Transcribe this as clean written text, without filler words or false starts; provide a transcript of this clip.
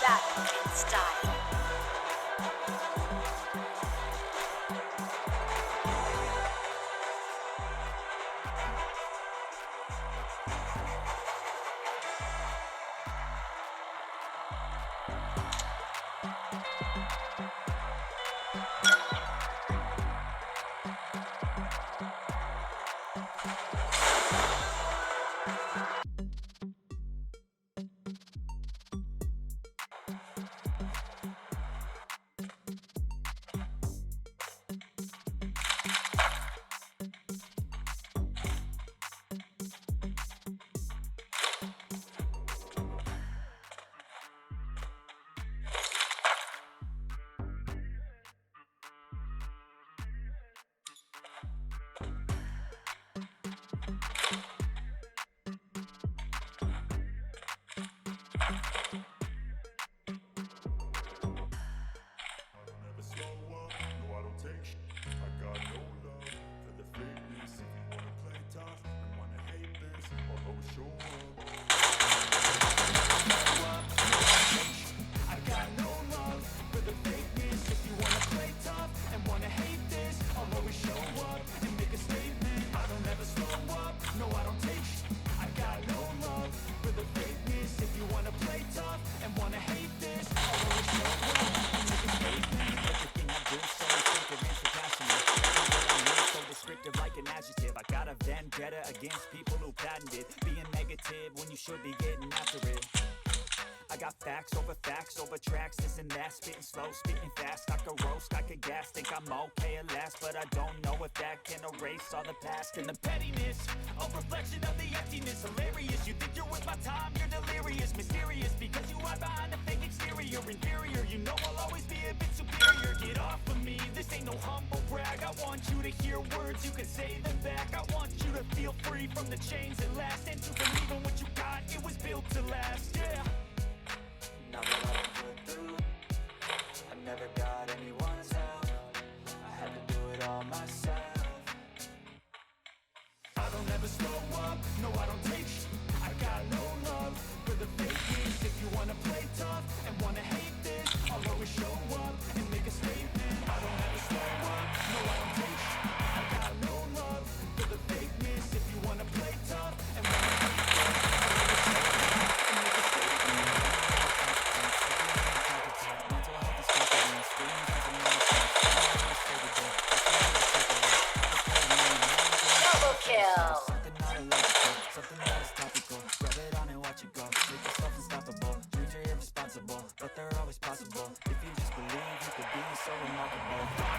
back in style. Against people who patented being negative when you should be getting after it. I got facts over tracks, this and that, spitting slow, spitting fast. I could roast, I could gas, think I'm okay at last, but I don't know if that can erase all the past and the pettiness. A reflection of the emptiness, hilarious. You think you're worth my time, you're delirious, mysterious, because you hide behind a fake exterior, inferior. You know I'll always be a bit superior. Get off of me, this ain't no humble brag. I want you to hear words, you can say them back. I want you to feel free from the chains that last, and to believe in what you got, it was built to last, yeah. Not what I put through, I never got anyone's help, I had to do it all myself. I don't ever slow up, no I don't take sh**. I got no love for the fakeness. If you wanna play tough and wanna hate this, I'll always show up and make a statement. I don't ever slow up, no I don't take sh**. I got no love for the fakeness. If you wanna play tough and wanna hate this, I'll always show up and make a statement. Double kill. Something not illogical, something that is topical. Rub it on and watch it go. Make yourself unstoppable. Dreams are irresponsible, but they're always possible. If you just believe, you could be so remarkable.